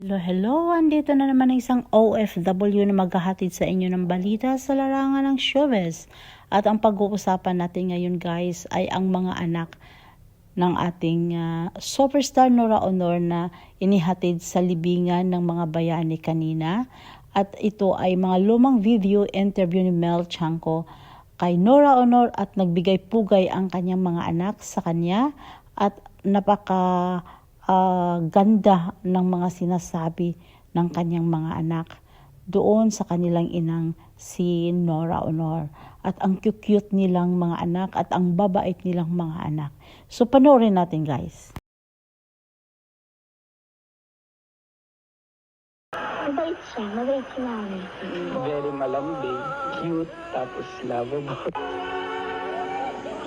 Hello, hello! Andito na naman ang isang OFW na maghahatid sa inyo ng balita sa larangan ng showbiz. At ang pag-uusapan natin ngayon guys ay ang mga anak ng ating superstar Nora Aunor na inihatid sa libingan ng mga bayani kanina. At ito ay mga lumang video interview ni Mel Tiangco kay Nora Aunor at nagbigay pugay ang kanyang mga anak sa kanya at napaka ganda ng mga sinasabi ng kanyang mga anak doon sa kanilang inang si Nora Aunor. At ang cute-cute nilang mga anak at ang babait nilang mga anak. So panoorin natin guys. Mabait siya, mabait si mami. Very malambing, cute, tapos lovable.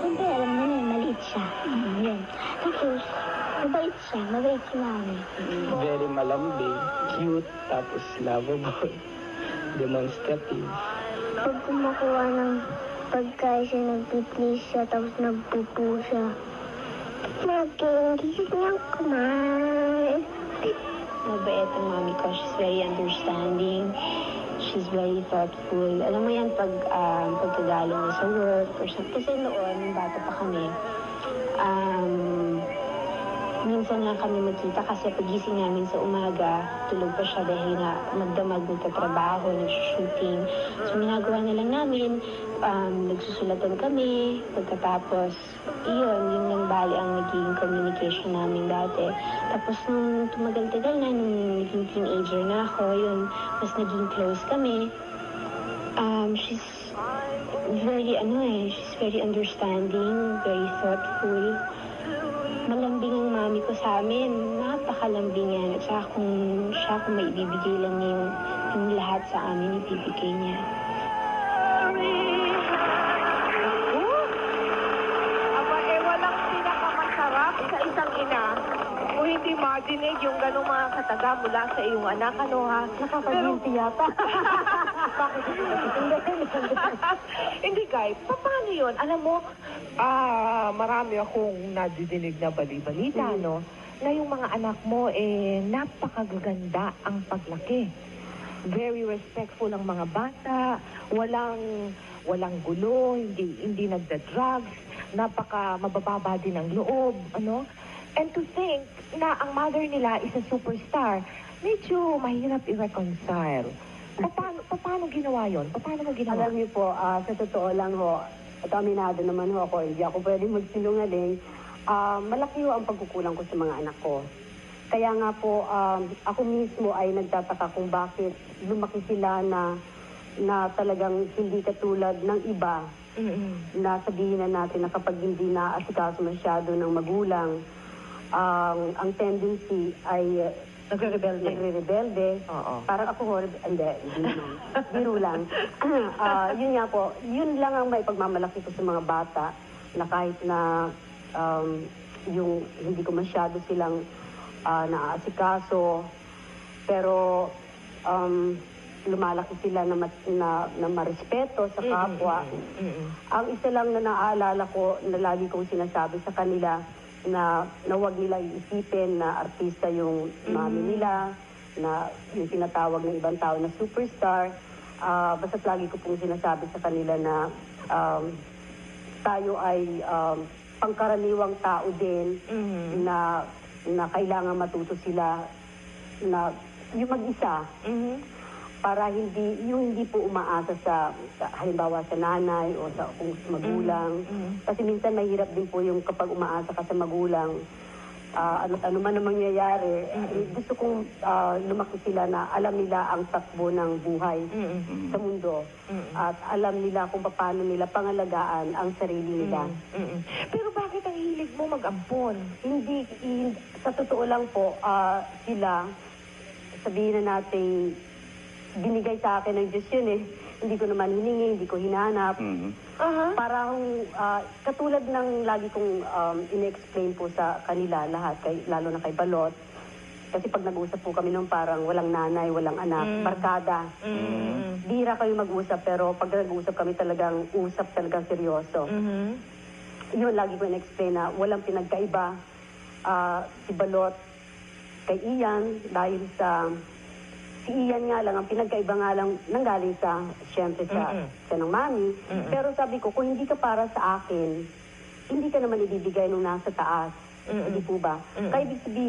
Siyempre, alam mo na maliit siya. Yun. Tapos, mabait siya, mabait si mami. Very malambing, cute, tapos lovable. Demonstrative. Pag kumukuha ng pagkain siya, nagpiplis siya, tapos nagpupo siya. Nag-iingis niyang kumain. Mabait ang mami ko. She's very understanding. She's very thoughtful. Alam mo yan, pagkagaling niya sa work or something. Kasi noon, bata pa kami, minsan nga kami magkita kasi pagising namin sa umaga, tulog pa siya dahil nga magdamag, nagtatrabaho, nag-shooting. So, ginagawa na lang namin, nagsusulatan kami, pagkatapos, yun lang bali ang naging communication namin dati. Tapos nung tumagal-tagal na, nung naging teenager na ako, yun, mas naging close kami. She's very understanding, very thoughtful. Malambing ang mami ko sa amin. Napakalambing yan. At saka kung may ibibigay lang niya yung lahat sa amin, ibibigay niya. Walang pinakamasarap sa isang ina kung hindi marinig yung ganong mga kataga mula sa iyong anak. Ano ha? Nakapag-inti yata. Hindi guys, paano yun? Alam mo, marami akong nadidinig na bali-balita, no? Na yung mga anak mo, napakagaganda ang paglaki. Very respectful ang mga bata, walang gulo, hindi nagda-drugs, napaka mabababa din ang loob, ano? And to think na ang mother nila is a superstar, medyo mahirap i-reconcile. Paano ginawa yon? Paano mo ginawa? Alam niyo po, sa totoo lang ho, at aminado naman ho ako, hindi ako pwedeng magsinungaling. Malaki ho ang pagkukulang ko sa mga anak ko. Kaya nga po, ako mismo ay nagtataka kung bakit lumaki sila na talagang hindi katulad ng iba. Na sabihin na natin na kapag hindi na asikaso masyado ng magulang, ang tendency ay nagre-rebelde. Parang ako ho, hindi naman. Biro lang. Yun nga po, yun lang ang may pagmamalaki ko sa mga bata na kahit na yung hindi ko masyado silang naaasikaso, pero lumalaki sila na marespeto sa kapwa. Ang isa lang na naaalala ko na lagi kong sinasabi sa kanila na huwag nila iisipin na artista yung mami nila, na yung tinatawag ng ibang tao na superstar. Basta't lagi ko pong sinasabi sa kanila na tayo ay pangkaraniwang tao din na kailangan matuto sila na yung mag-isa. Para hindi po umaasa sa halimbawa sa nanay o sa magulang. Kasi minsan mahirap din po yung kapag umaasa ka sa magulang, ano man ang mangyayari. Gusto kong lumaki sila na alam nila ang takbo ng buhay sa mundo. At alam nila kung paano nila pangalagaan ang sarili nila. Pero bakit ang hilig mo mag-ampon? Hindi, sa totoo lang po, sila, sabihin na natin, binigay sa akin ng Diyos yun eh. Hindi ko naman hiningi, hindi ko hinanap. Parang katulad ng lagi kong ine-explain po sa kanila lahat, lalo na kay Balot. Kasi pag nag-usap po kami nung parang walang nanay, walang anak, barkada. Bihira kayo mag-usap, pero pag nag-usap kami talagang seryoso. Yun, lagi ko ine-explain na walang pinagkaiba. Si Balot, kay Ian dahil sa si Ian nga lang, ang pinagkaiba nga lang nanggaling sa, siyempre sa ng mami. Pero sabi ko, kung hindi ka para sa akin, hindi ka naman ibibigay nung nasa taas. Hindi po ba? Kaya ibig sabihin,